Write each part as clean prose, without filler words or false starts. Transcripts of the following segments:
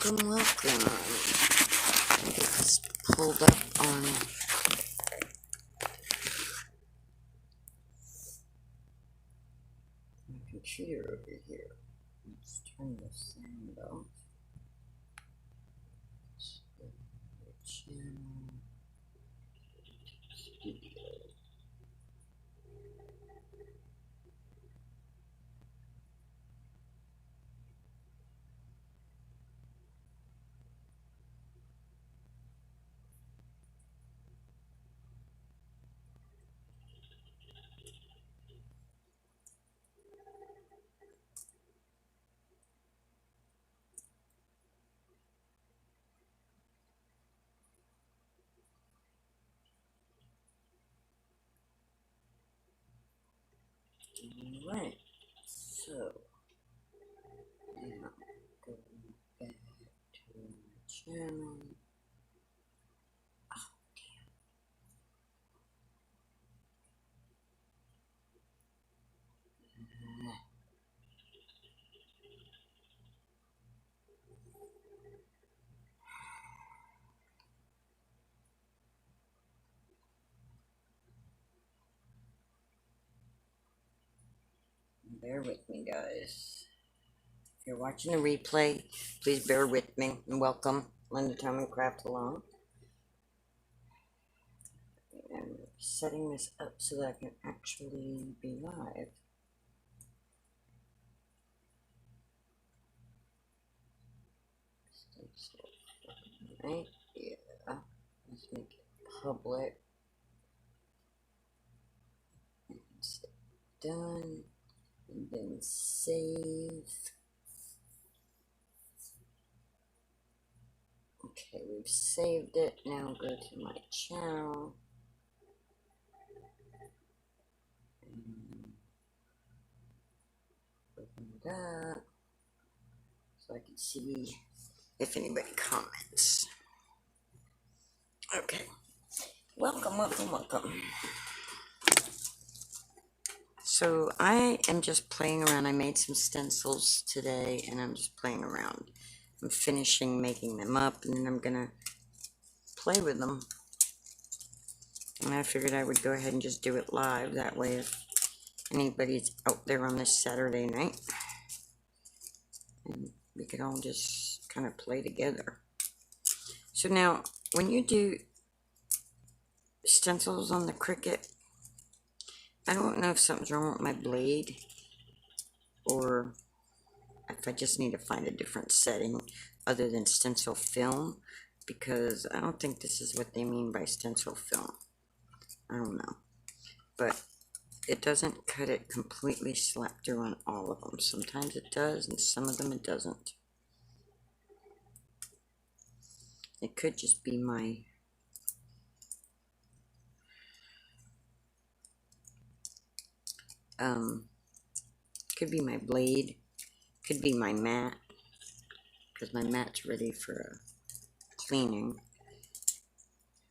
Welcome. Get this pulled up on my computer over here. Let's turn the sound off. Channel. Studio. Alright, so now going back to my channel. Oh, damn. Bear with me, guys. If you're watching a replay, please bear with me and welcome Linda Time and Craft along. I'm setting this up so that I can actually be live. Right? Yeah. Let's make it public. And say done. And then save. Okay, we've saved it. Now go to my channel. And open it up so I can see if anybody comments. Okay. Welcome, welcome, welcome. So I am just playing around. I made some stencils today and I'm just playing around. I'm finishing making them up and then I'm gonna play with them. And I figured I would go ahead and just do it live. That way if anybody's out there on this Saturday night, and we could all just kind of play together. So now, when you do stencils on the Cricut, I don't know if something's wrong with my blade or if I just need to find a different setting other than stencil film, because I don't think this is what they mean by stencil film. I don't know, but it doesn't cut it completely slap through on all of them. Sometimes it does and some of them it doesn't. It could just be my could be my blade, could be my mat, because my mat's ready for cleaning.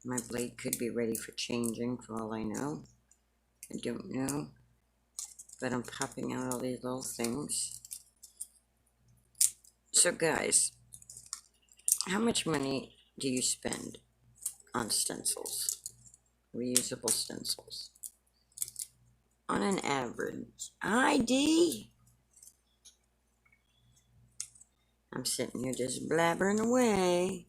My blade could be ready for changing, for all I know. I don't know, but I'm popping out all these little things. So guys, how much money do you spend on stencils, reusable stencils? On an average. Hi, D. I'm sitting here just blabbering away.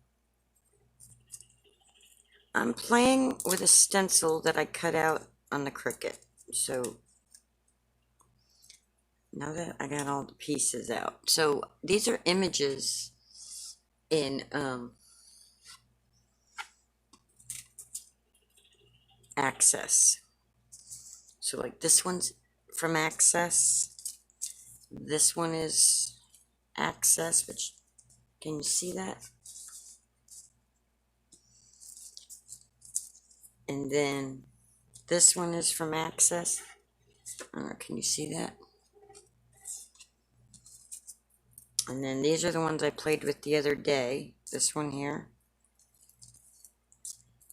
I'm playing with a stencil that I cut out on the Cricut. So now that I got all the pieces out. So these are images in Access. So like this one's from Access. This one is Access, which, can you see that? And then this one is from Access. I don't know, can you see that? And then these are the ones I played with the other day. This one here.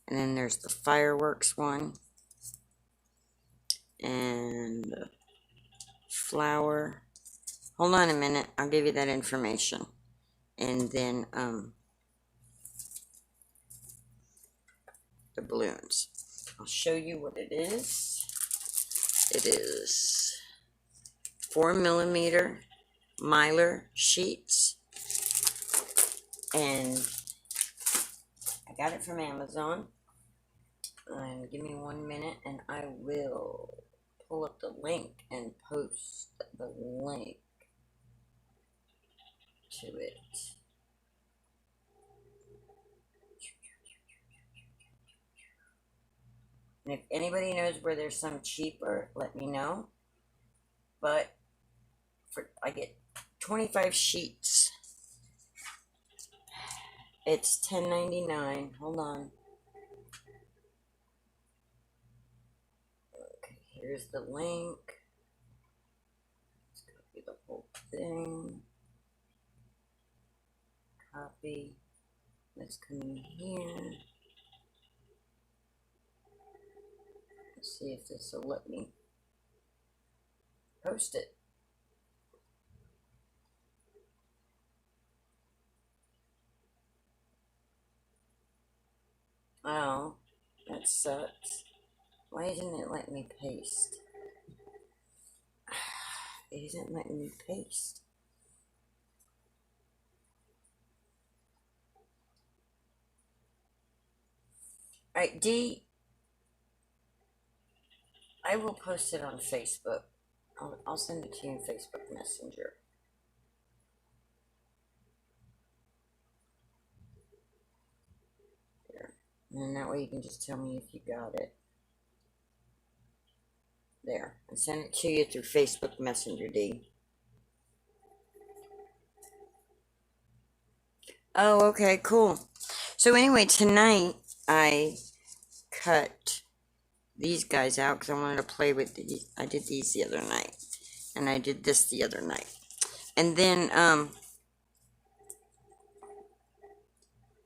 And then there's the fireworks one. And flower. Hold on a minute, I'll give you that information. and then the balloons. I'll show you what it is. It is 4mm Mylar sheets, and I got it from Amazon. And give me 1 minute and I will pull up the link and post the link to it. And if anybody knows where there's some cheaper, let me know. But I get 25 sheets. It's $10.99. Hold on. Okay, here's the link. Let's copy the whole thing. Copy. Let's come in here. Let's see if this will let me post it. Oh, that sucks. Why isn't it letting me paste? It isn't letting me paste. Alright, D, I will post it on Facebook. I'll send it to you in Facebook Messenger. There. And then that way you can just tell me if you got it. There. I sent it to you through Facebook Messenger, D. Oh, okay, cool. So anyway, tonight I cut these guys out because I wanted to play with these. I did these the other night. And I did this the other night. And then,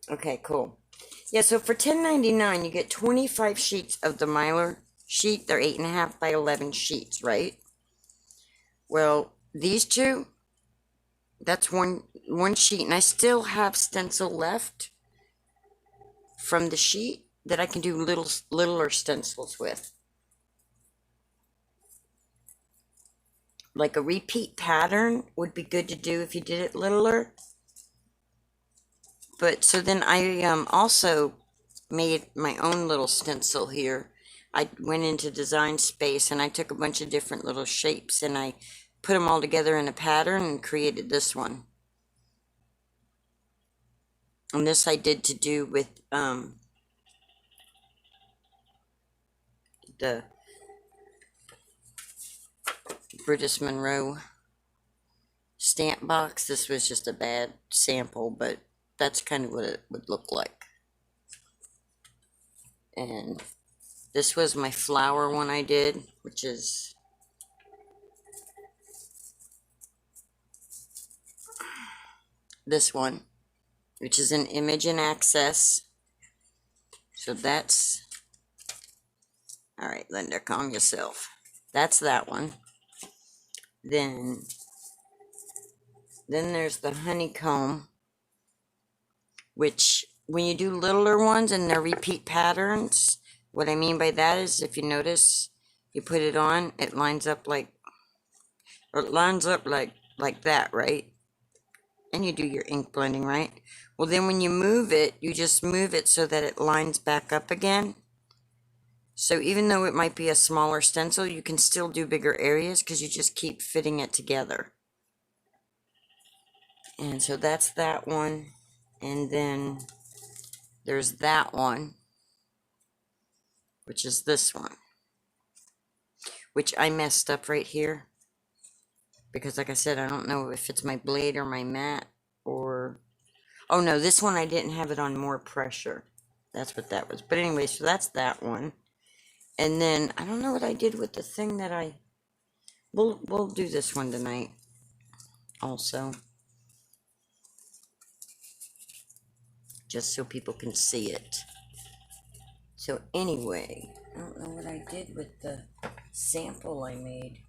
okay, cool. Yeah, so for $10.99, you get 25 sheets of the Mylar sheet. They're 8.5 by 11 sheets, right? Well, these two, that's one sheet, and I still have stencil left from the sheet that I can do littler stencils with. Like a repeat pattern would be good to do if you did it littler. But so then I also made my own little stencil here. I went into Design Space and I took a bunch of different little shapes and I put them all together in a pattern and created this one. And this I did to do with the British Monroe stamp box. This was just a bad sample, but that's kind of what it would look like. And this was my flower one I did, which is this one, which is an image and access. So that's, all right, Linda, calm yourself. That's that one. Then there's the honeycomb, which when you do littler ones and they're repeat patterns, what I mean by that is if you notice, you put it on, it lines up like that, right? And you do your ink blending, right? Well, then when you move it, you just move it so that it lines back up again. So even though it might be a smaller stencil, you can still do bigger areas because you just keep fitting it together. And so that's that one. And then there's that one, which is this one, which I messed up right here. Because like I said, I don't know if it's my blade or my mat or... Oh no, this one I didn't have it on more pressure. That's what that was. But anyway, so that's that one. And then, I don't know what I did with the thing that I... We'll do this one tonight also. Just so people can see it. So anyway, I don't know what I did with the sample I made.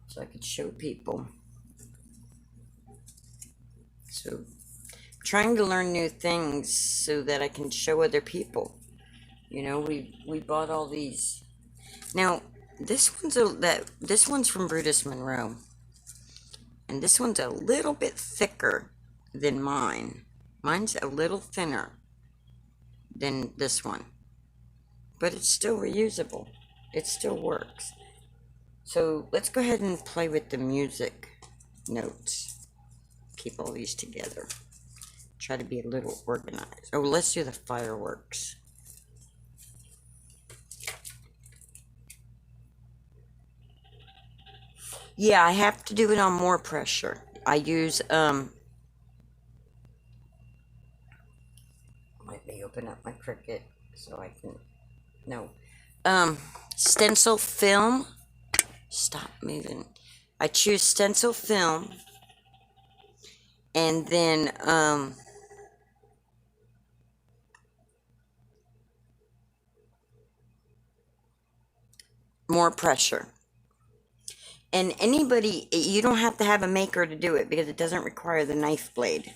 So I could show people. So trying to learn new things so that I can show other people. You know, we bought all these. Now, this one's from Brutus Monroe, and this one's a little bit thicker than mine. Mine's a little thinner than this one, but it's still reusable. It still works. So let's go ahead and play with the music notes. Keep all these together. Try to be a little organized. Oh, let's do the fireworks. Yeah, I have to do it on more pressure. I use, let me open up my Cricut so I can, no. Stencil film. Stop moving. I choose stencil film. And then, more pressure. And anybody, you don't have to have a maker to do it because it doesn't require the knife blade.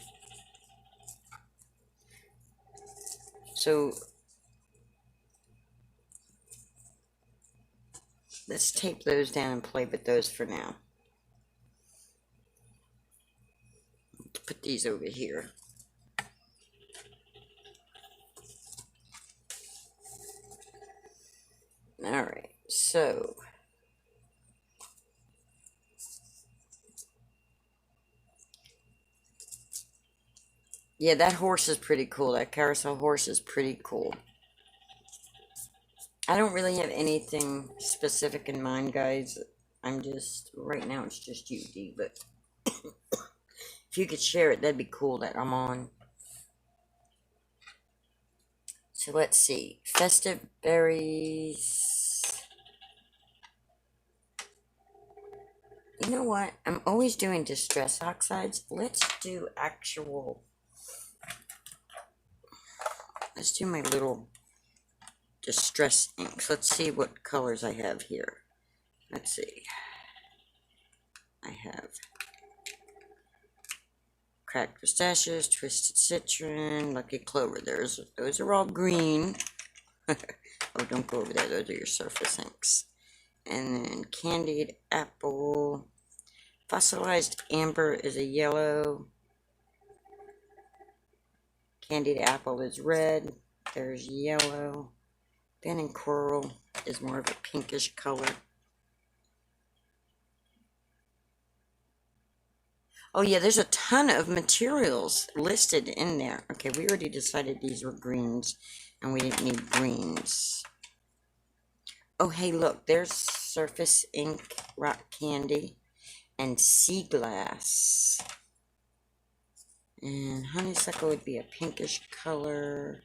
So let's tape those down and play with those for now. Put these over here. Alright, so yeah, that horse is pretty cool. That carousel horse is pretty cool. I don't really have anything specific in mind, guys. I'm just, right now it's just UD, but if you could share it, that'd be cool that I'm on. So let's see. Festive berries. You know what? I'm always doing distress oxides. Let's do actual. Let's do my little distress inks. Let's see what colors I have here. Let's see. I have cracked pistachios, twisted citron, lucky clover. Those are all green. Oh, don't go over there. Those are your surface inks. And then candied apple. Fossilized amber is a yellow. Candied apple is red. There's yellow. Ben and coral is more of a pinkish color. Oh yeah, there's a ton of materials listed in there. Okay, we already decided these were greens, and we didn't need greens. Oh hey, look, there's surface ink, rock candy, and sea glass. And honeysuckle would be a pinkish color.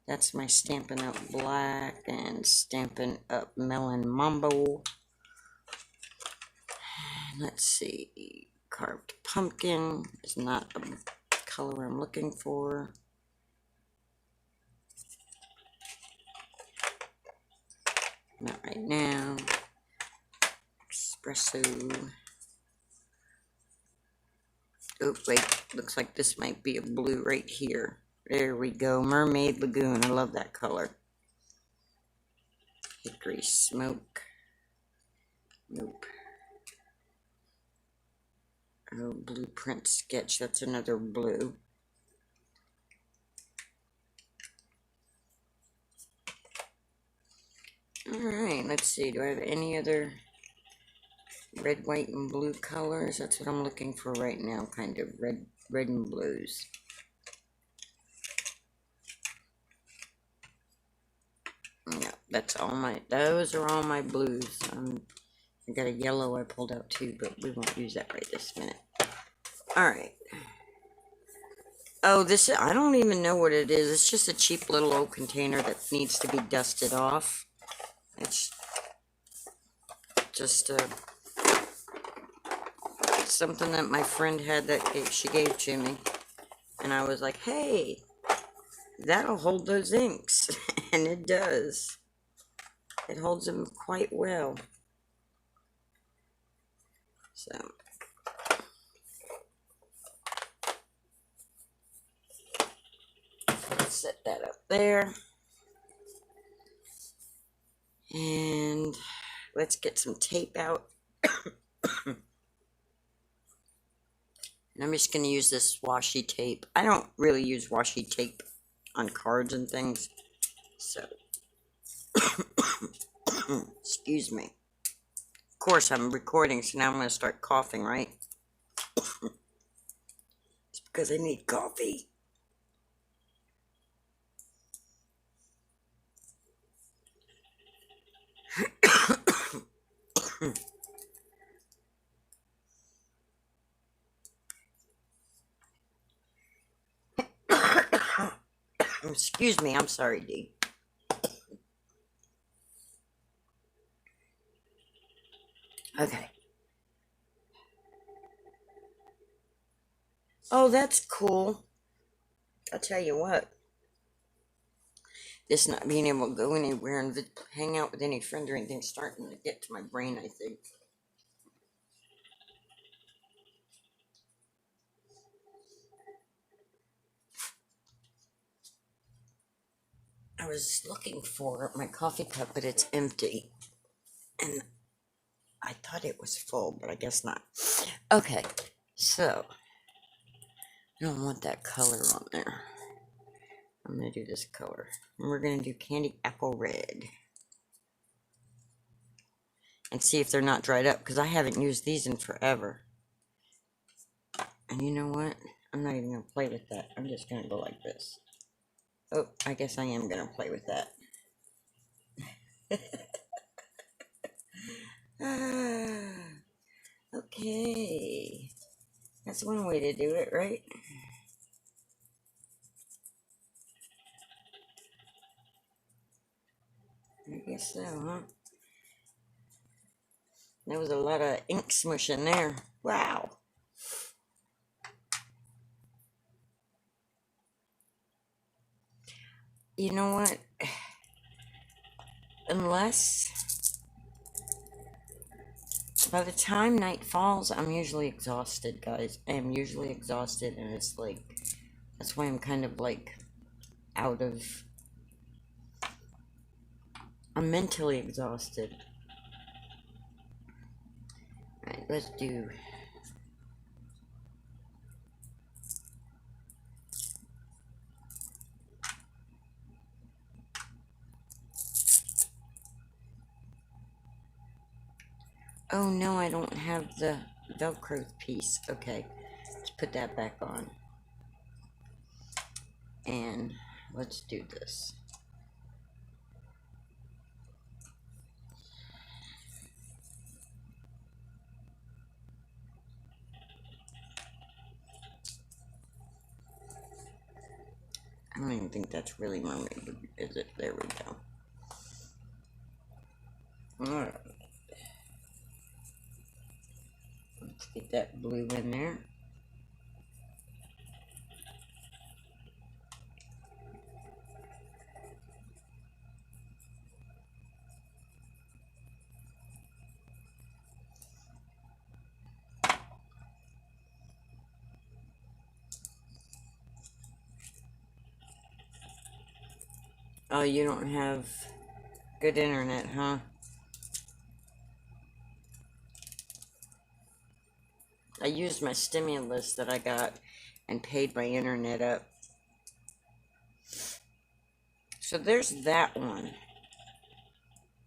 That's my Stampin' Up! Black and Stampin' Up! Melon Mambo. Let's see. Carved pumpkin is not a color I'm looking for. Not right now. Espresso. Oh, wait. Looks like this might be a blue right here. There we go. Mermaid Lagoon. I love that color. Hickory smoke. Nope. Oh, blueprint sketch. That's another blue. Alright, let's see. Do I have any other red, white, and blue colors? That's what I'm looking for right now. Kind of red and blues. No, that's all my, those are all my blues. I got a yellow I pulled out too, but we won't use that right this minute. Alright. Oh, this, I don't even know what it is. It's just a cheap little old container that needs to be dusted off. It's just something that my friend had that she gave to me. And I was like, hey, that'll hold those inks. And it does. It holds them quite well. So set that up there. And let's get some tape out. And I'm just going to use this washi tape. I don't really use washi tape on cards and things. So, excuse me. Of course, I'm recording, so now I'm going to start coughing, right? It's because I need coffee. Excuse me, I'm sorry, Dee. Okay. Oh, that's cool. I'll tell you what. This not being able to go anywhere and hang out with any friend or anything starting to get to my brain, I think. I was looking for my coffee cup, but it's empty. And I thought it was full, but I guess not. Okay, so I don't want that color on there. I'm going to do this color. And we're going to do candy apple red. And see if they're not dried up, because I haven't used these in forever. And you know what? I'm not even going to play with that. I'm just going to go like this. Oh, I guess I am going to play with that. Okay. That's one way to do it, right? I guess so, huh? There was a lot of ink smush in there. Wow. You know what? Unless by the time night falls, I'm usually exhausted, guys. I am usually exhausted, and it's like, that's why I'm kind of like out of, I'm mentally exhausted. Alright, let's do, oh no, I don't have the Velcro piece. Okay, let's put that back on. And let's do this. I don't even think that's really mermaid, is it? There we go. Alright. Let's get that blue in there. Oh, you don't have good internet, huh? I used my stimulus that I got and paid my internet up. So there's that one.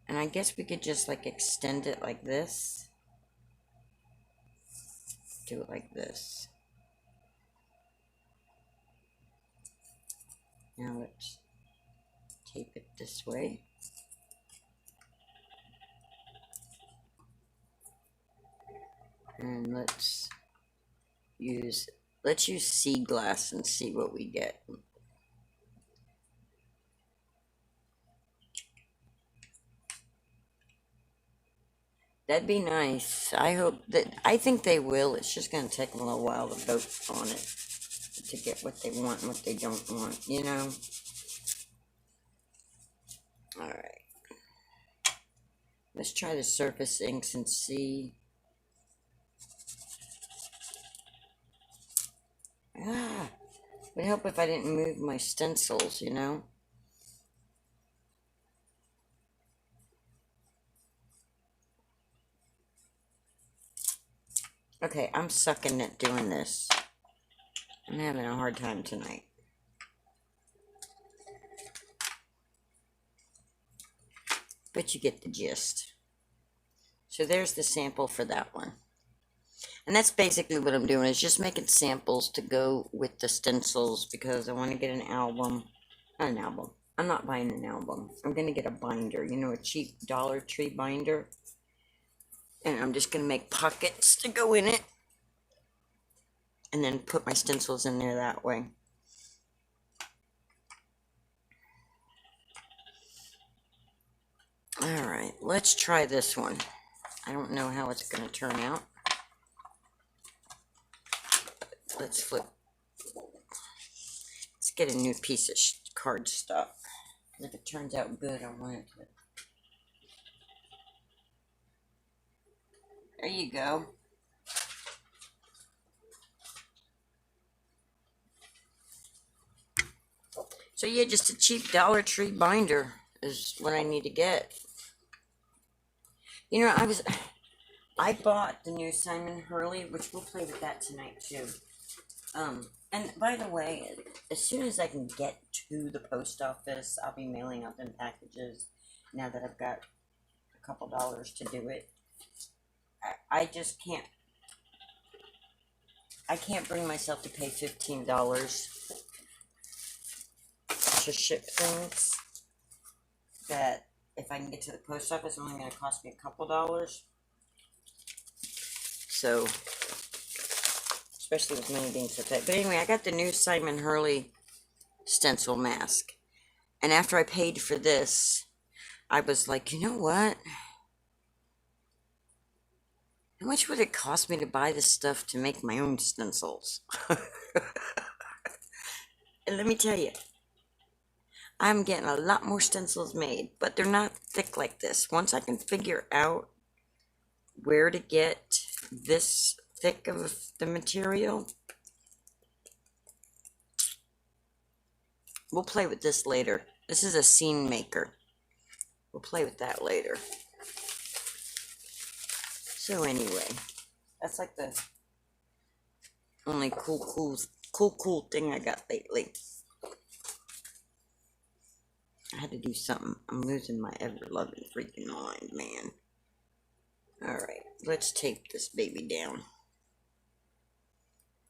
And I guess we could just like extend it like this. Do it like this. Now let's tape it this way. And let's use sea glass and see what we get. That'd be nice. I think they will. It's just going to take them a little while to vote on it, to get what they want and what they don't want, you know? Alright. Let's try the surface inks and see. Ah! Would help if I didn't move my stencils, you know? Okay, I'm sucking at doing this. I'm having a hard time tonight. But you get the gist. So there's the sample for that one. And that's basically what I'm doing, is just making samples to go with the stencils because I want to get an album. Not an album. I'm not buying an album. I'm going to get a binder, you know, a cheap Dollar Tree binder. And I'm just going to make pockets to go in it. And then put my stencils in there that way. Alright, let's try this one. I don't know how it's going to turn out. Let's flip. Let's get a new piece of cardstock. If it turns out good, I want it to. There you go. So yeah, just a cheap Dollar Tree binder is what I need to get. You know, I bought the new Simon Hurley, which we'll play with that tonight too. And by the way, as soon as I can get to the post office, I'll be mailing out them packages now that I've got a couple dollars to do it. I just can't. I can't bring myself to pay $15 to ship things that if I can get to the post office, it's only going to cost me a couple dollars. So, especially with money being so tight. But anyway, I got the new Simon Hurley stencil mask. And after I paid for this, I was like, you know what? How much would it cost me to buy this stuff to make my own stencils? And let me tell you, I'm getting a lot more stencils made, but they're not thick like this. Once I can figure out where to get this thick of the material, we'll play with this later. This is a scene maker. We'll play with that later. So anyway, that's like the only cool thing I got lately. I had to do something. I'm losing my ever-loving freaking mind, man. Alright, let's tape this baby down.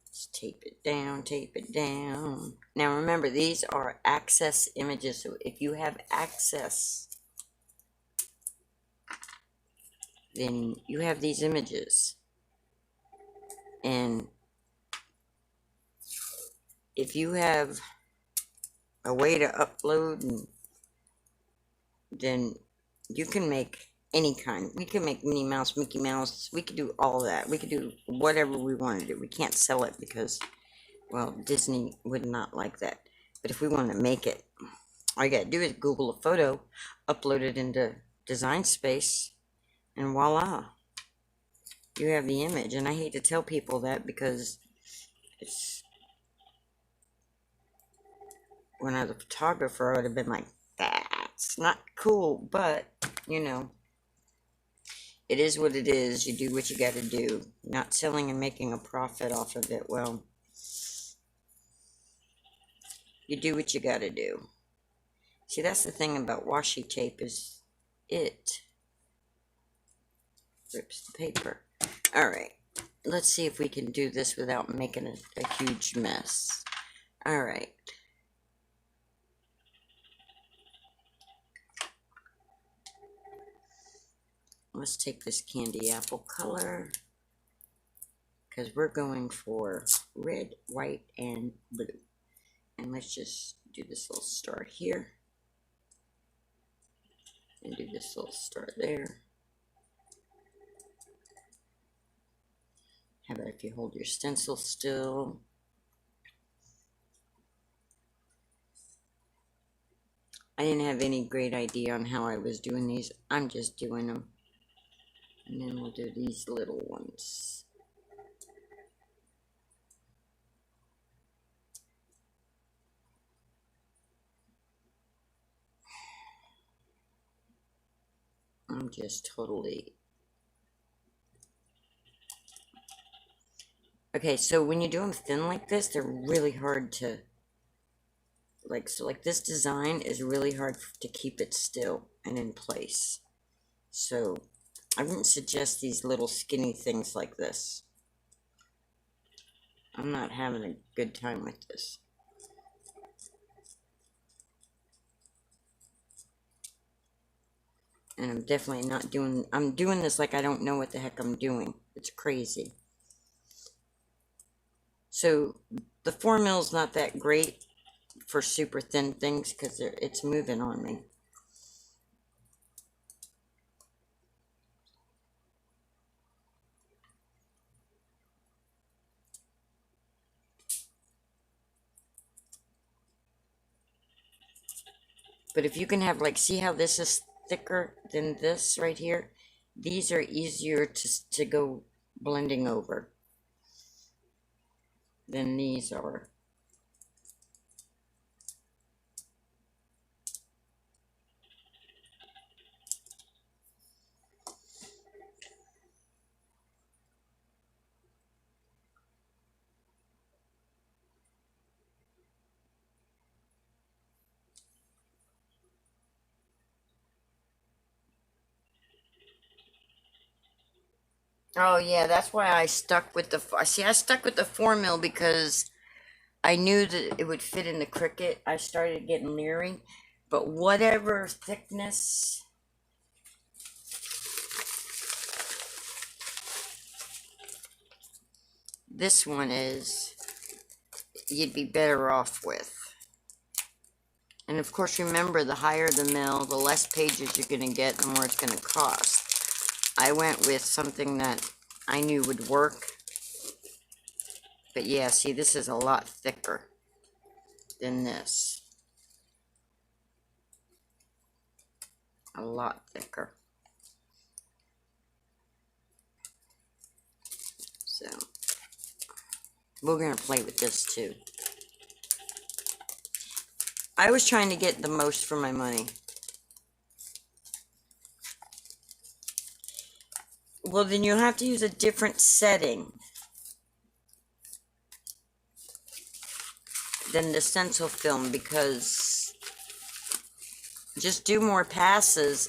Let's tape it down, tape it down. Now remember, these are access images, so if you have access, then you have these images. And if you have a way to upload, then you can make any kind. We can make Minnie Mouse, Mickey Mouse. We could do all that. We could do whatever we want to do. We can't sell it because, well, Disney would not like that. But if we want to make it, all you got to do is Google a photo, upload it into Design Space, and voila, you have the image. And I hate to tell people that because it's, when I was a photographer, I would have been like, that's not cool, but, you know, it is what it is. You do what you got to do. Not selling and making a profit off of it, well, you do what you got to do. See, that's the thing about washi tape, is it rips the paper. Alright, let's see if we can do this without making a huge mess. Alright. Let's take this candy apple color, because we're going for red, white, and blue. And let's just do this little star here. And do this little star there. How about if you hold your stencil still? I didn't have any great idea on how I was doing these. I'm just doing them. And then we'll do these little ones. I'm just totally... Okay, so when you do them thin like this, they're really hard to... Like this design is really hard to keep it still and in place. So I wouldn't suggest these little skinny things like this. I'm not having a good time with this. And I'm definitely not doing... I'm doing this like I don't know what the heck I'm doing. It's crazy. So the 4mm is not that great for super thin things because it's moving on me. But if you can have, like, see how this is thicker than this right here? These are easier to go blending over than these are. Oh yeah, that's why I stuck with the... See, I stuck with the 4mm because I knew that it would fit in the Cricut. I started getting leery, but whatever thickness this one is, you'd be better off with. And of course, remember, the higher the mill, the less pages you're going to get, the more it's going to cost. I went with something that I knew would work. But yeah, see, this is a lot thicker than this. A lot thicker. So, we're going to play with this too. I was trying to get the most for my money. Well, then you'll have to use a different setting than the Stencil film, because just do more passes.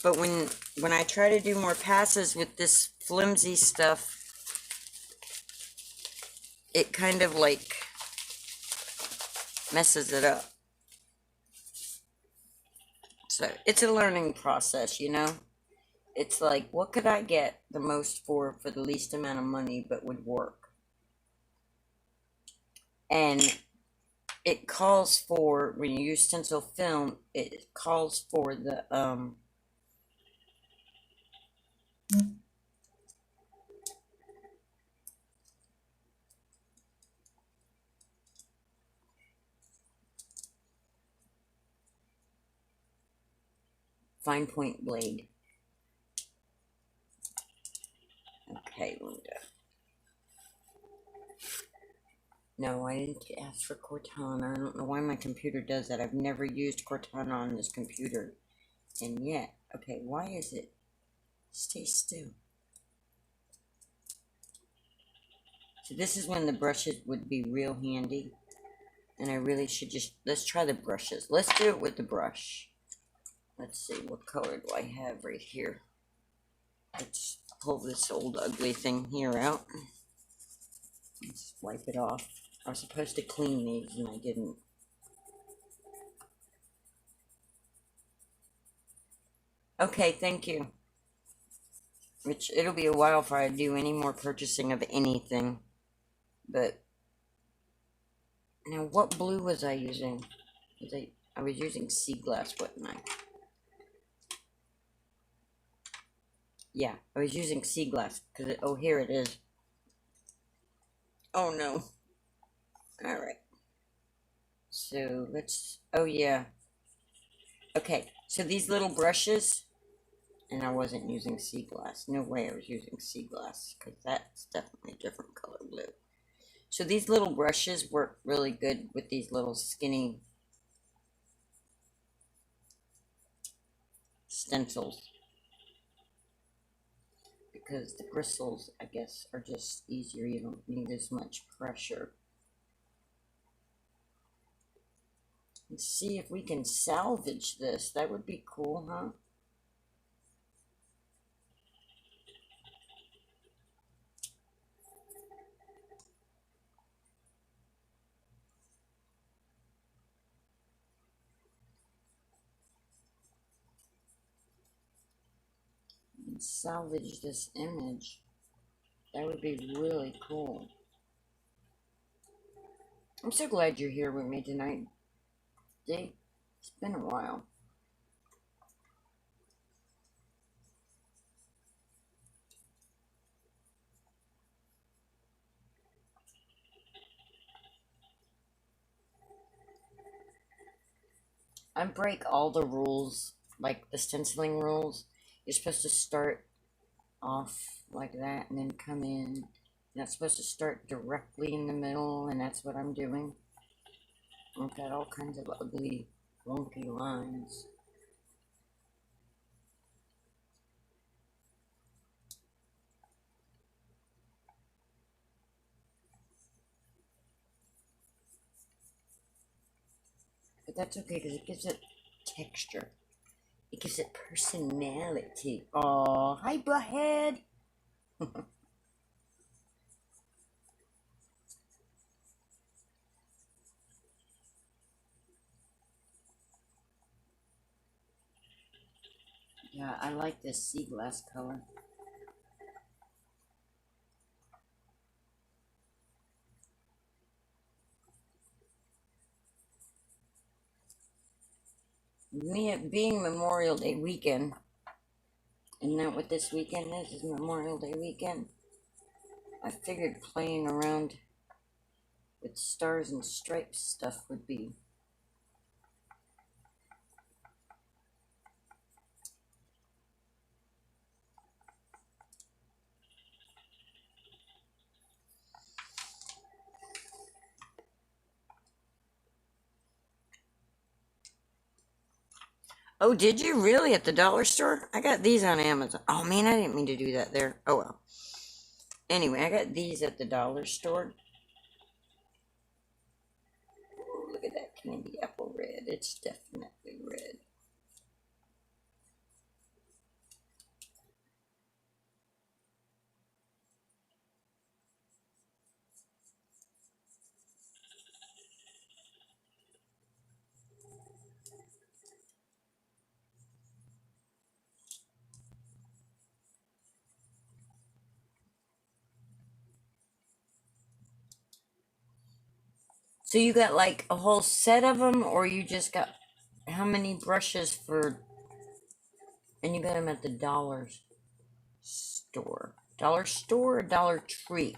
But when I try to do more passes with this flimsy stuff, it kind of like messes it up. So it's a learning process, you know? It's like, what could I get the most for the least amount of money but would work? And it calls for, when you use stencil film, it calls for the fine point blade. Okay, Linda. No, I didn't ask for Cortana. I don't know why my computer does that. I've never used Cortana on this computer. And yet, okay, why is it? Stay still. So this is when the brushes would be real handy. And I really should just, let's try the brushes. Let's do it with the brush. Let's see, what color do I have right here? Let's pull this old ugly thing here out. Let's wipe it off. I was supposed to clean these and I didn't. Okay, thank you. Which, it'll be a while before I do any more purchasing of anything. But, now what blue was I using? I was using sea glass, wasn't I? Yeah, I was using sea glass. Oh, here it is. Oh no. Alright. So, let's... Oh, yeah. Okay, so these little brushes... And I wasn't using sea glass. No way I was using sea glass, because that's definitely a different color blue. So these little brushes work really good with these little skinny stencils. because the bristles, I guess, are just easier. You don't need as much pressure. Let's see if we can salvage this. That would be cool, huh? And salvage this image. That would be really cool. I'm so glad you're here with me tonight, Dave. It's been a while. I break all the rules, like the stenciling rules. You're supposed to start off like that and then come in. You're not supposed to start directly in the middle, and that's what I'm doing. I've got all kinds of ugly, wonky lines. But that's okay because it gives it texture. It gives it personality. Oh, hi, Butthead. Yeah, I like this sea glass color. Me, it being Memorial Day weekend, isn't that what this weekend is Memorial Day weekend? I figured playing around with stars and stripes stuff would be. Oh, did you really at the dollar store? I got these on Amazon. Oh man, I didn't mean to do that there. Oh well. Anyway, I got these at the dollar store. Ooh, look at that candy apple red. It's definitely red. So you got like a whole set of them, or you just got how many brushes for? And you got them at the dollar store. Dollar store or Dollar Tree?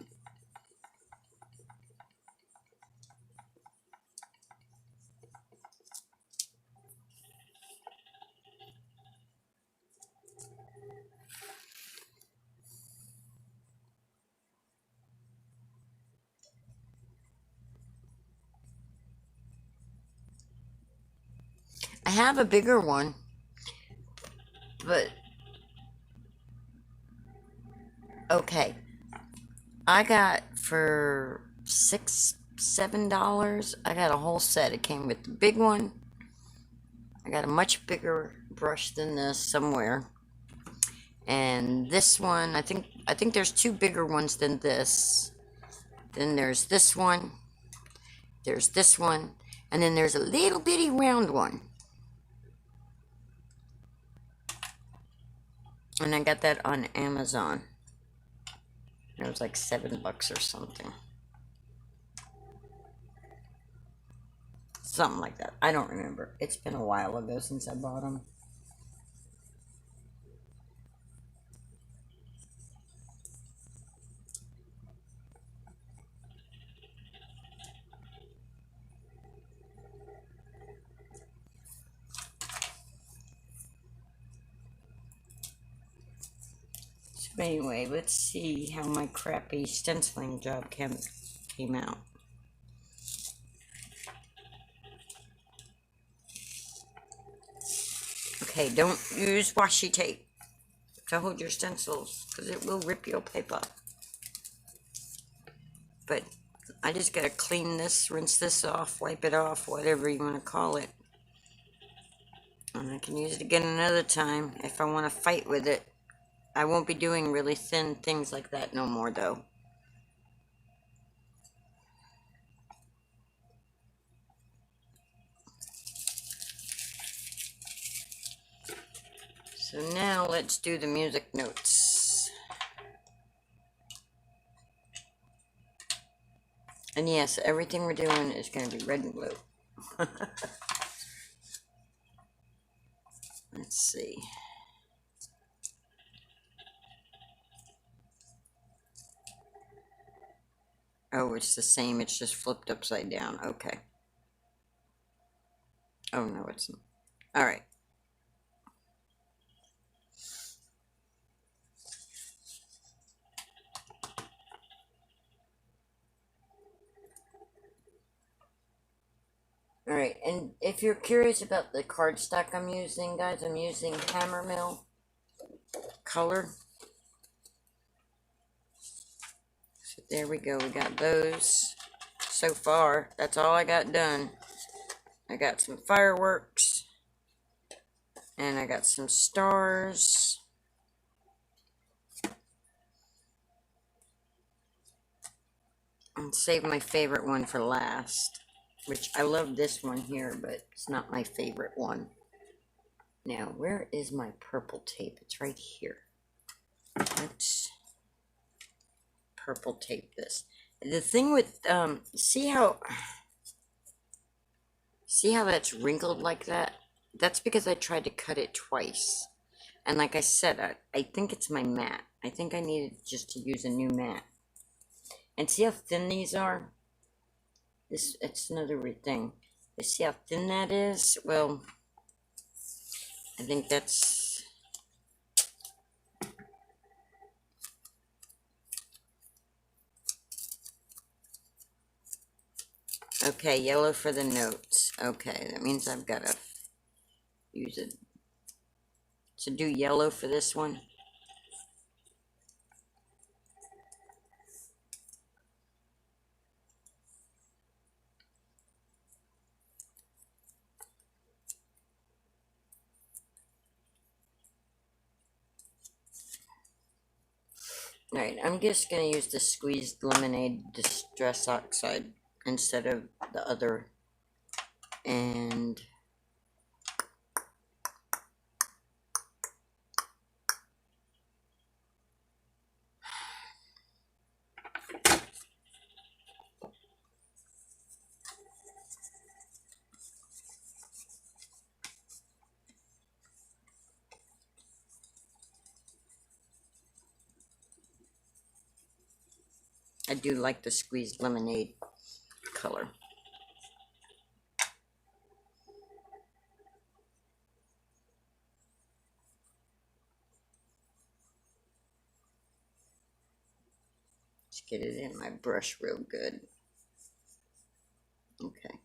I have a bigger one, but okay. I got for $7. I got a whole set. It came with the big one. I got a much bigger brush than this somewhere. And this one, I think there's two bigger ones than this. Then there's this one. There's this one. And then there's a little bitty round one. And I got that on Amazon. It was like $7 or something. Something like that. I don't remember. It's been a while ago since I bought them. So anyway, let's see how my crappy stenciling job came out. Okay, don't use washi tape. to hold your stencils, because it will rip your paper. But I just gotta clean this, rinse this off, wipe it off, whatever you want to call it. And I can use it again another time if I want to fight with it. I won't be doing really thin things like that no more, though. So now let's do the music notes. And yes, everything we're doing is going to be red and blue. Let's see. Oh, it's the same. It's just flipped upside down. Okay. Oh, no, it's not. All right. Alright, and if you're curious about the cardstock I'm using, guys, I'm using Hammermill color. So there we go, we got those. So far, that's all I got done. I got some fireworks, and I got some stars. And save my favorite one for last, which I love this one here, but it's not my favorite one. Now, where is my purple tape? It's right here. Let's purple tape this. The thing with, see how that's wrinkled like that? That's because I tried to cut it twice. And like I said, I think it's my mat. I think I needed just to use a new mat. And see how thin these are? It's another thing. You see how thin that is? Well, I think that's... Okay, yellow for the notes. Okay, that means I've got to use it. So do yellow for this one. Alright, I'm just going to use the squeezed lemonade distress oxide instead of the other. And I do like the squeezed lemonade color. Let's get it in my brush real good. Okay.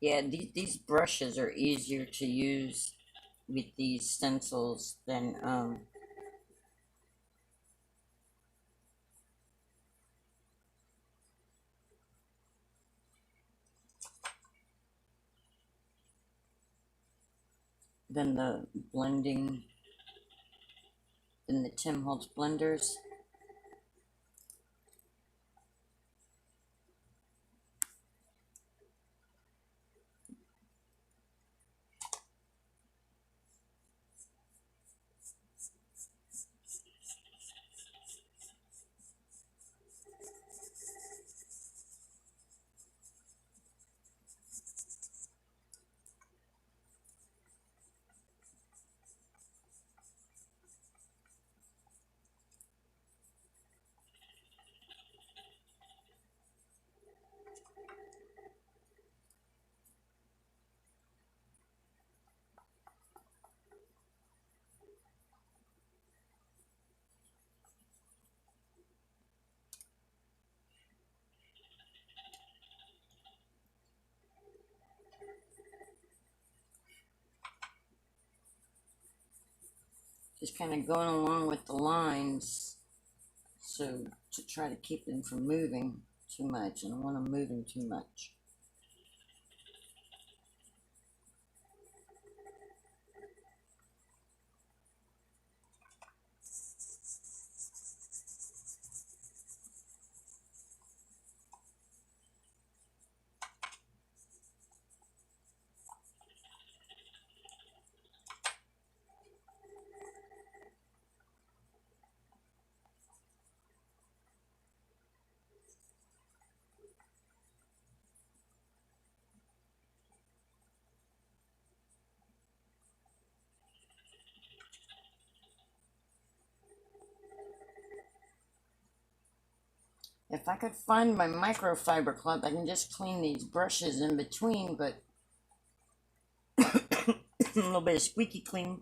Yeah, these brushes are easier to use with these stencils than the blending, than the Tim Holtz blenders. just kind of going along with the lines, so to try to keep them from moving too much. I don't want them moving too much. If I could find my microfiber cloth, I can just clean these brushes in between, but a little bit of squeaky clean.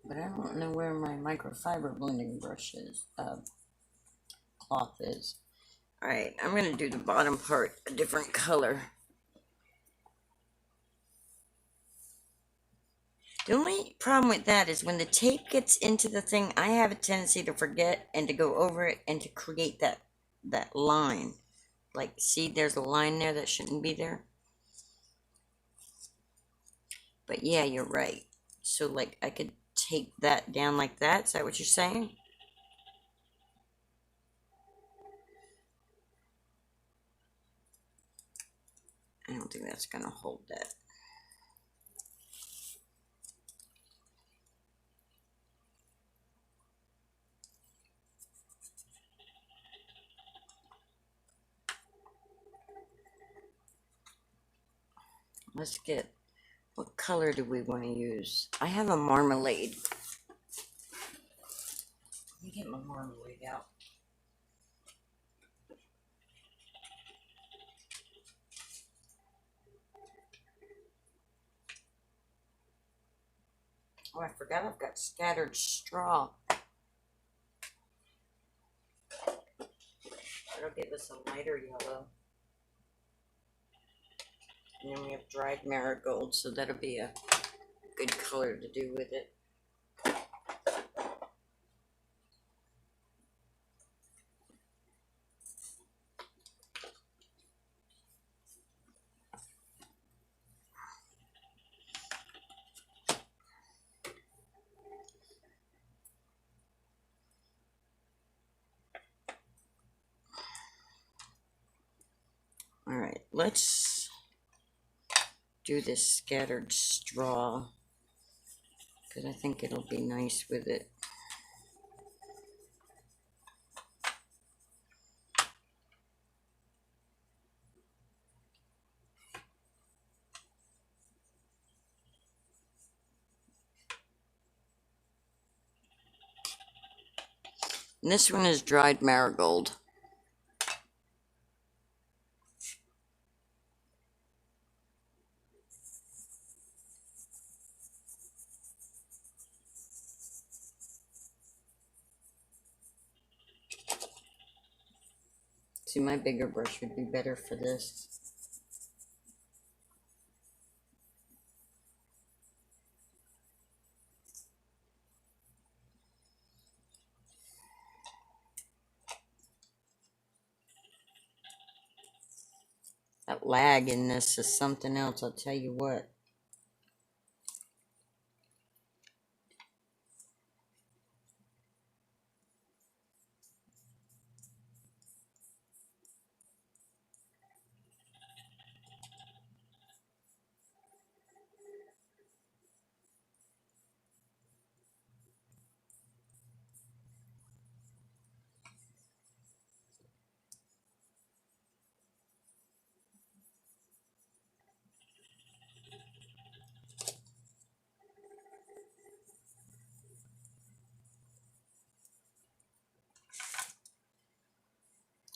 But I don't know where my microfiber blending brush is, cloth is. Alright, I'm going to do the bottom part a different color. The only problem with that is when the tape gets into the thing, I have a tendency to forget and to go over it and to create that line. Like, see, there's a line there that shouldn't be there. But yeah, you're right. So, like, I could take that down like that. Is that what you're saying? I don't think that's going to hold that. Let's get, what color do we want to use? I have a marmalade. Let me get my marmalade out. Oh, I forgot I've got scattered straw. That'll give us a lighter yellow. And then we have dried marigold, so that'll be a good color to do with it. Alright, let's do this scattered straw, because I think it'll be nice with it. And this one is dried marigold. See, my bigger brush would be better for this. That lag in this is something else, I'll tell you what.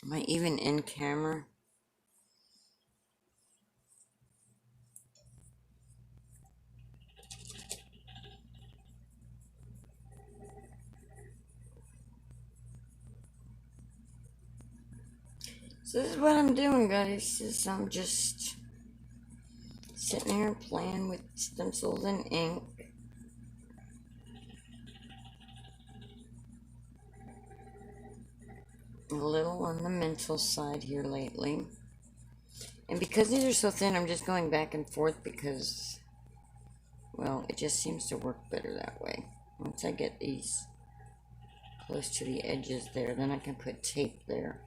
Am I even in camera? So this is what I'm doing, guys. I'm just sitting here playing with stencils and ink. A little on the mental side here lately. And because these are so thin, I'm just going back and forth because, well, it just seems to work better that way. Once I get these close to the edges there, then I can put tape there.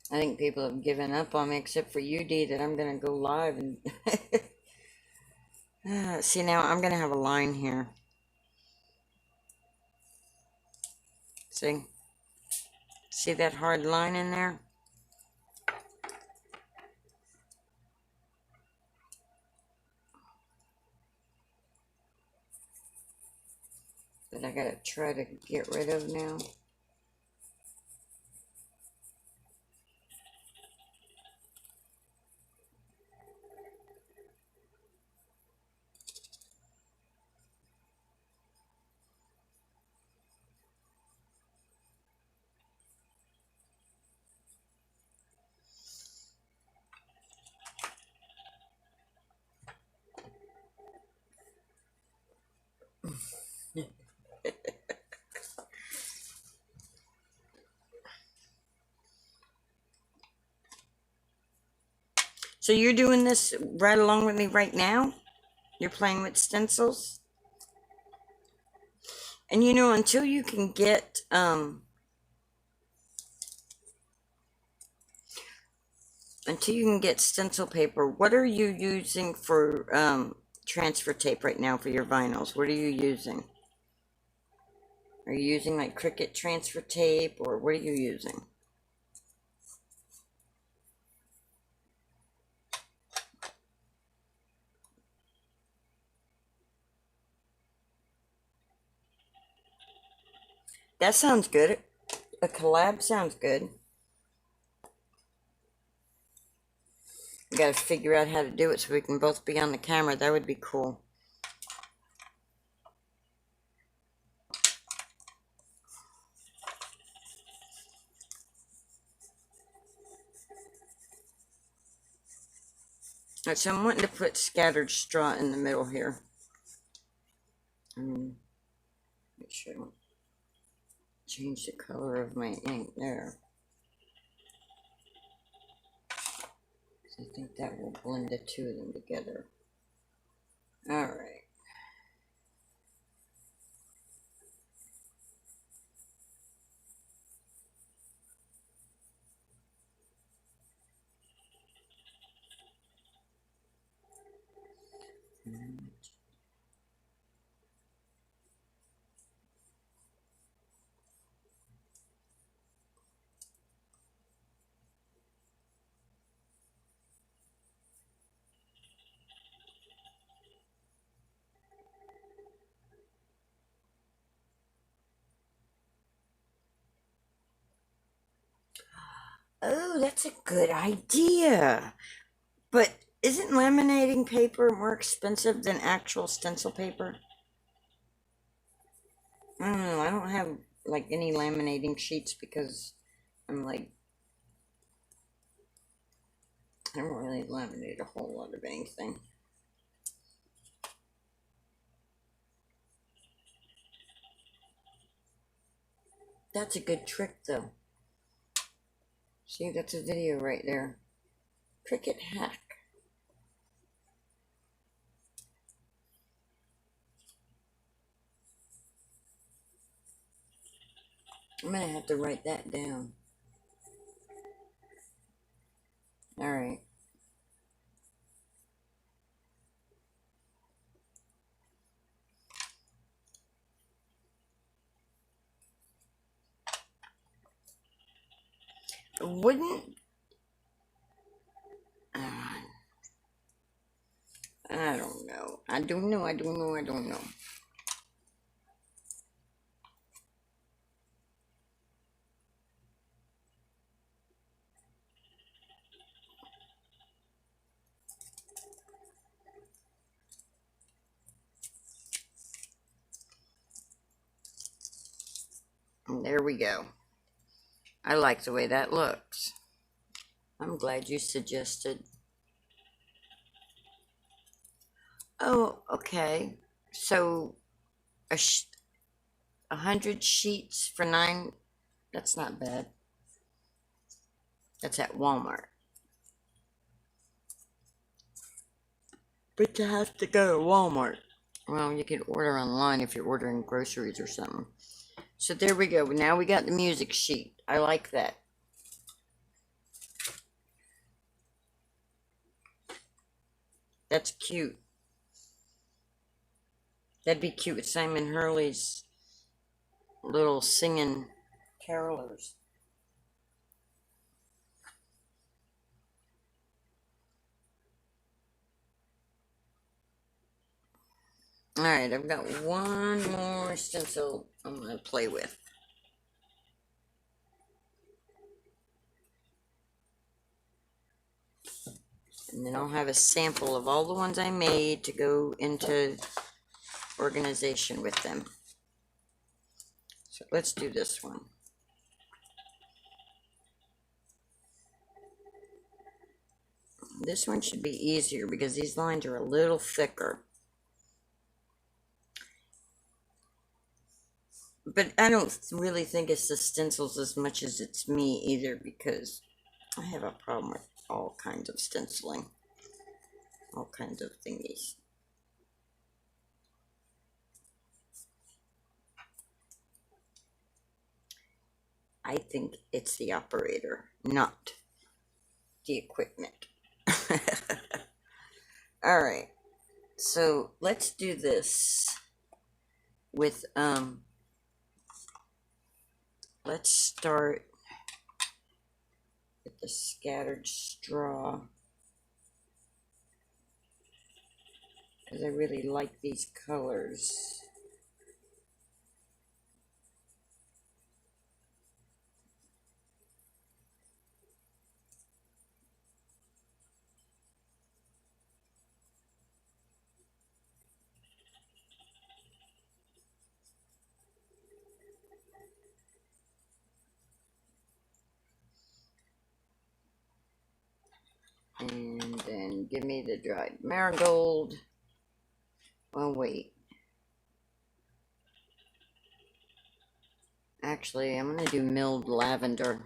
I think people have given up on me except for you, Dee, that I'm going to go live and see, now I'm going to have a line here. See that hard line in there? That I got to try to get rid of now. So you're doing this right along with me right now? You're playing with stencils? And you know, until you can get stencil paper, what are you using for transfer tape right now for your vinyls? What are you using? Are you using like Cricut transfer tape, or what are you using? That sounds good. A collab sounds good. We gotta figure out how to do it so we can both be on the camera. That would be cool. Alright, so I'm wanting to put scattered straw in the middle here. Make sure I don't change the color of my ink there. I think that will blend the two of them together. Alright. Oh, that's a good idea. But isn't laminating paper more expensive than actual stencil paper? I don't know. I don't have like any laminating sheets because I'm like, I don't really laminate a whole lot of anything. That's a good trick though. See, that's a video right there. Cricut hack. I'm gonna have to write that down. All right. Wouldn't uh, I don't know. I don't know. I don't know. I don't know. And there we go. I like the way that looks. I'm glad you suggested. Oh, okay. So a 100 sheets for 9. That's not bad. That's at Walmart. But you have to go to Walmart. Well, you could order online if you're ordering groceries or something. So there we go. Now we got the music sheet. I like that. That's cute. That'd be cute with Simon Hurley's little singing carolers. Alright, I've got one more stencil I'm going to play with. And then I'll have a sample of all the ones I made to go into organization with them. So let's do this one. This one should be easier because these lines are a little thicker. But I don't really think it's the stencils as much as it's me either, because I have a problem with all kinds of stenciling. All kinds of thingies. I think it's the operator, not the equipment. Alright, so let's do this with, let's start with the scattered straw, because I really like these colors. And then give me the dried marigold. Oh, wait. Actually, I'm going to do milled lavender.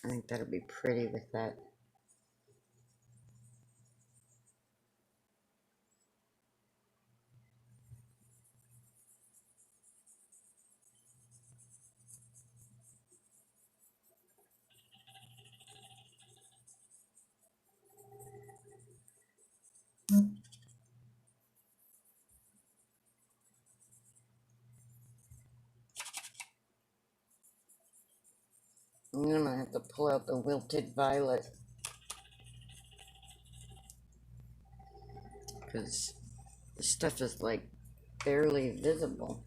I think that'll be pretty with that. I'm gonna have to pull out the wilted violet, because this stuff is like barely visible.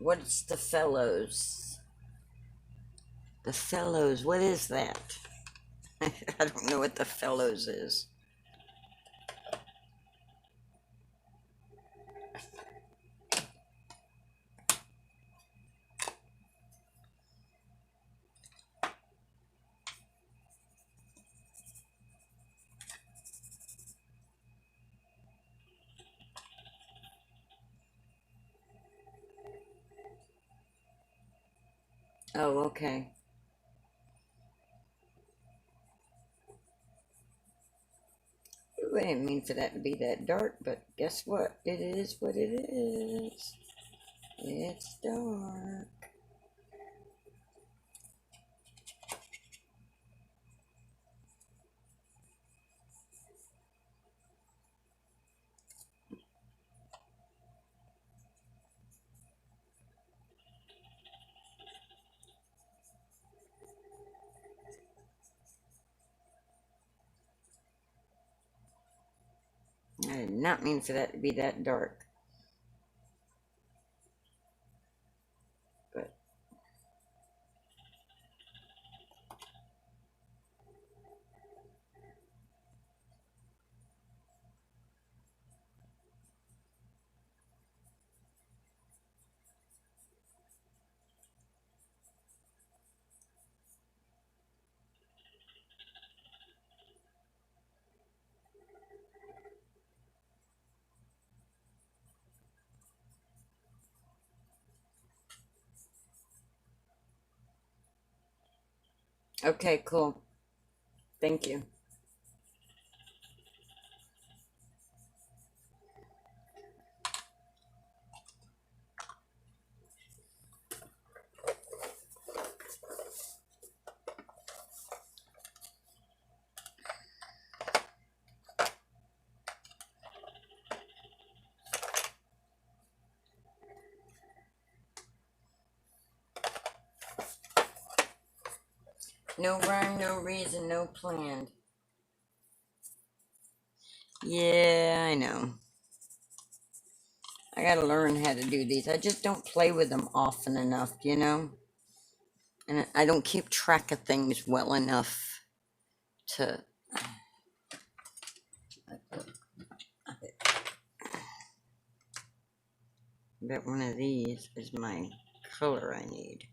What's the fellows? The fellows, what is that? I don't know what the fellows is. Oh, okay. Ooh, I didn't mean for that to be that dark, but guess what? It is what it is. It's dark. I did not mean for that to be that dark. But okay, cool. Thank you. No rhyme, no reason, no plan. Yeah, I know. I gotta learn how to do these. I just don't play with them often enough, you know? And I don't keep track of things well enough to. I bet one of these is my color I need.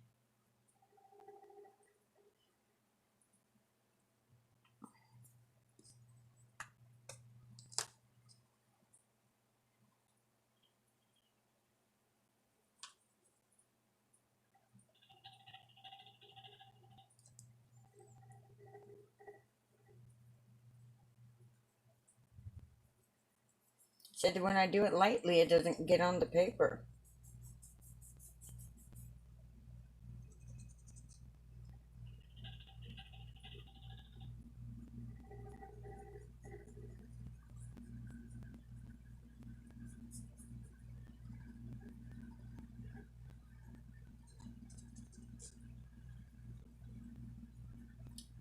Said when I do it lightly, it doesn't get on the paper.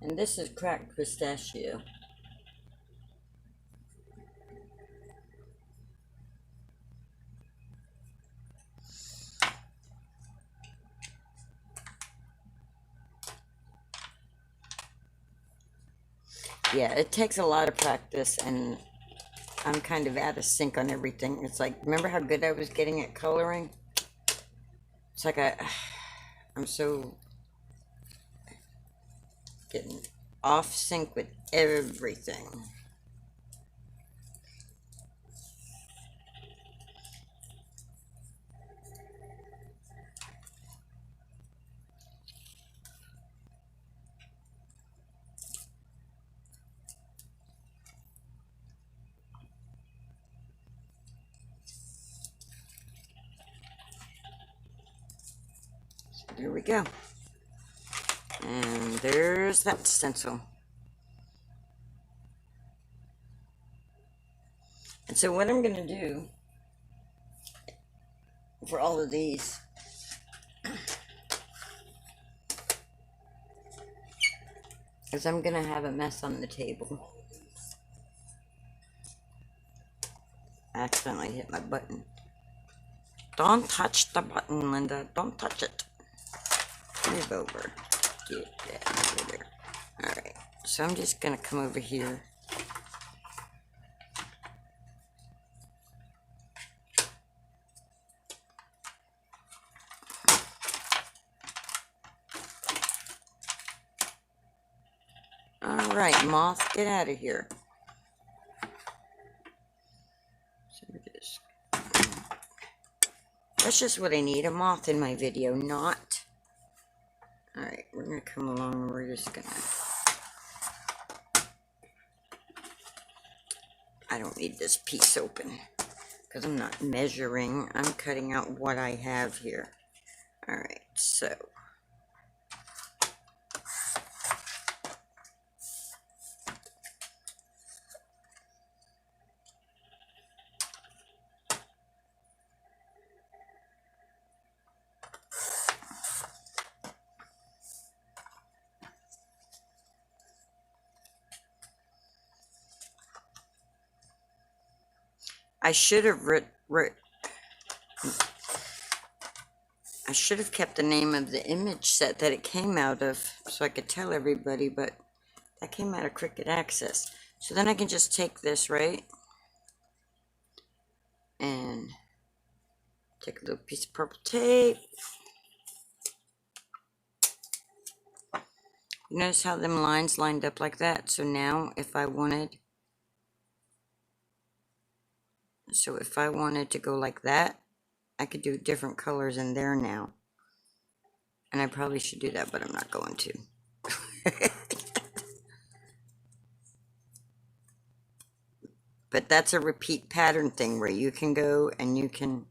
And this is cracked pistachio. Yeah, it takes a lot of practice, and I'm kind of out of sync on everything. It's like, remember how good I was getting at coloring? It's like I'm so getting off sync with everything. So there we go. And there's that stencil. And so what I'm going to do for all of these is I'm going to have a mess on the table. I accidentally hit my button. Don't touch the button, Linda. Don't touch it. Move over. Get that over there. Alright, so I'm just going to come over here. Alright, moth, get out of here. That's just what I need, a moth in my video, not. Alright, we're going to come along and we're just going to. I don't need this piece open because I'm not measuring. I'm cutting out what I have here. Alright, so. I should have I should have kept the name of the image set that it came out of so I could tell everybody, but that came out of Cricut Access. So then I can just take this, right? And take a little piece of purple tape. Notice how them lines lined up like that? So now if I wanted to go like that, I could do different colors in there now. And I probably should do that, but I'm not going to. But that's a repeat pattern thing where you can go and you can.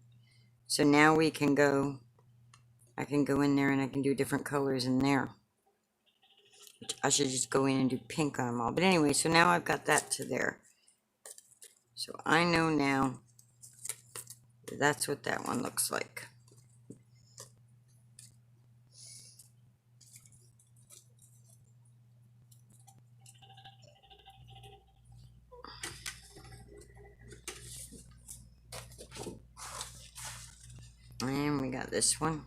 So now we can go. I can go in there and I can do different colors in there. Which I should just go in and do pink on them all. But anyway, so now I've got that to there. So I know now that's what that one looks like. And we got this one.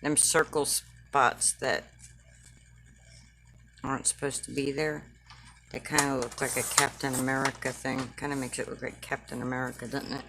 Them circle spots that aren't supposed to be there. They kind of look like a Captain America thing. Kind of makes it look like Captain America, doesn't it?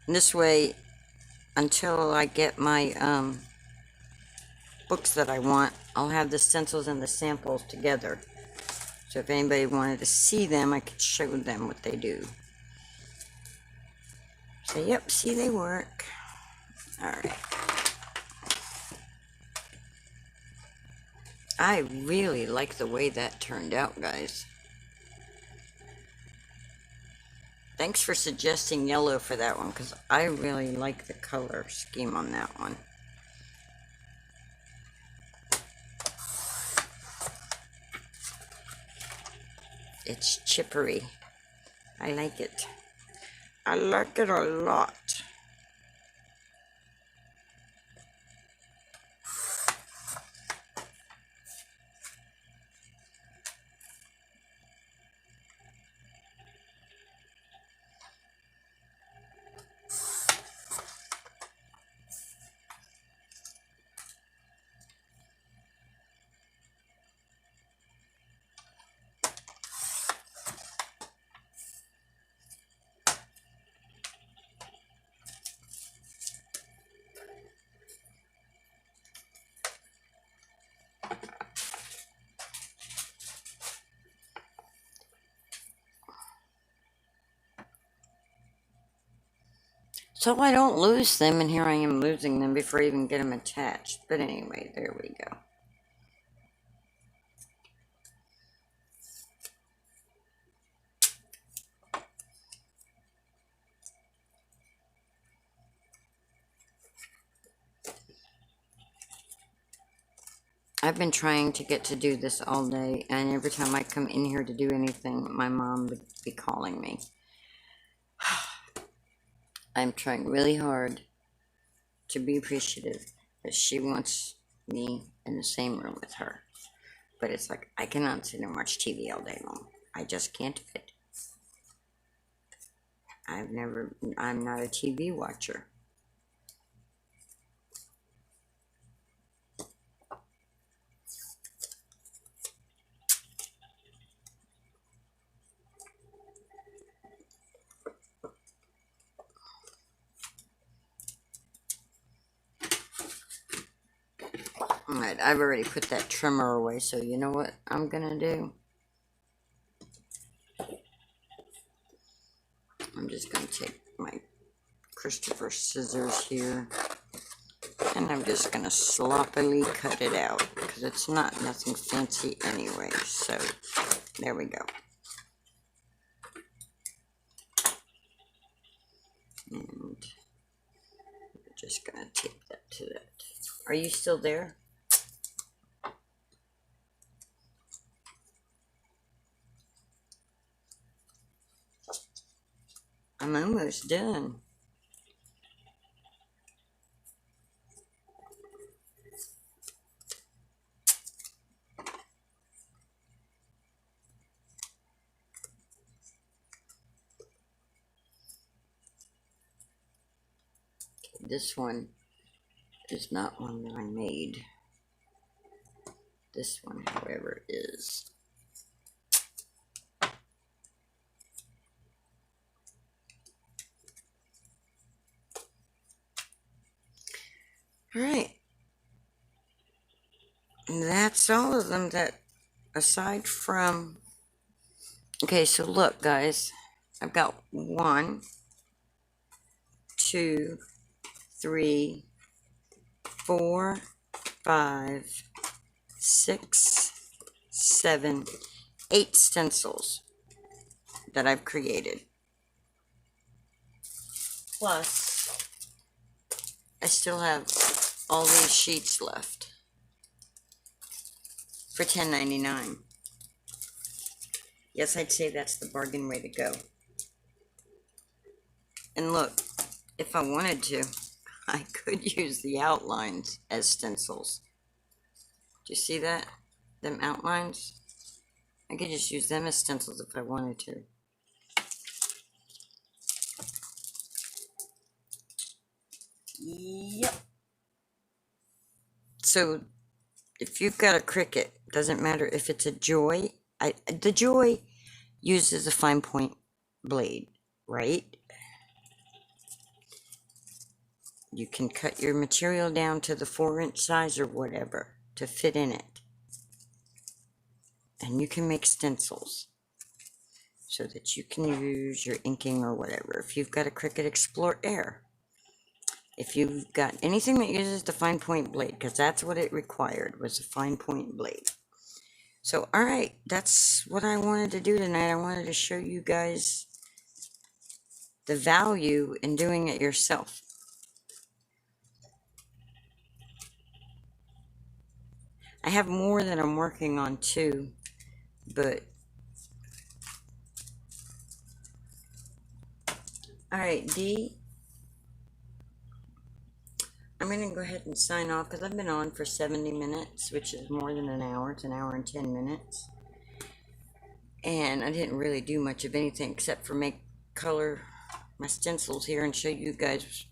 And this way, until I get my books that I want, I'll have the stencils and the samples together. So if anybody wanted to see them, I could show them what they do. So yep, see, they work. Alright. I really like the way that turned out, guys. Thanks for suggesting yellow for that one, because I really like the color scheme on that one. It's chippery. I like it. I like it a lot. So I don't lose them, and here I am losing them before I even get them attached. But anyway, there we go. I've been trying to get to do this all day, and every time I come in here to do anything, my mom would be calling me. I'm trying really hard to be appreciative, but she wants me in the same room with her. But it's like, I cannot sit and watch TV all day long. I just can't do it. I'm not a TV watcher. Alright, I've already put that trimmer away, so you know what I'm gonna do? I'm just gonna take my Christopher scissors here, and I'm just gonna sloppily cut it out, because it's nothing fancy anyway, so there we go. And we're just gonna tape that to that. Are you still there? I'm almost done. This one is not one that I made. This one, however, is. Alright. And that's all of them that, aside from... Okay, so look, guys. I've got 1, 2, 3, 4, 5, 6, 7, 8 stencils that I've created. Plus, I still have all these sheets left for $10.99. Yes, I'd say that's the bargain way to go. And look, if I wanted to, I could use the outlines as stencils. Do you see that? Them outlines? I could just use them as stencils if I wanted to. Yep. So, if you've got a Cricut, doesn't matter if it's a Joy. The Joy uses a fine point blade, right? You can cut your material down to the 4-inch size or whatever to fit in it. And you can make stencils so that you can use your inking or whatever. If you've got a Cricut Explore Air. If you've got anything that uses the fine point blade, because that's what it required, was a fine point blade. So, alright, that's what I wanted to do tonight. I wanted to show you guys the value in doing it yourself. I have more that I'm working on too, but... Alright, D. I'm going to go ahead and sign off because I've been on for 70 minutes, which is more than an hour. It's an hour and 10 minutes. And I didn't really do much of anything except for color my stencils here and show you guys.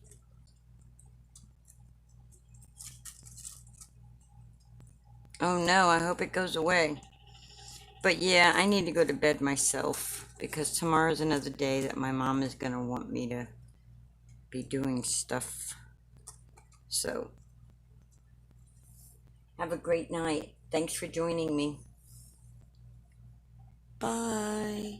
Oh no, I hope it goes away. But yeah, I need to go to bed myself because tomorrow's another day that my mom is going to want me to be doing stuff. So, have a great night. Thanks for joining me. Bye.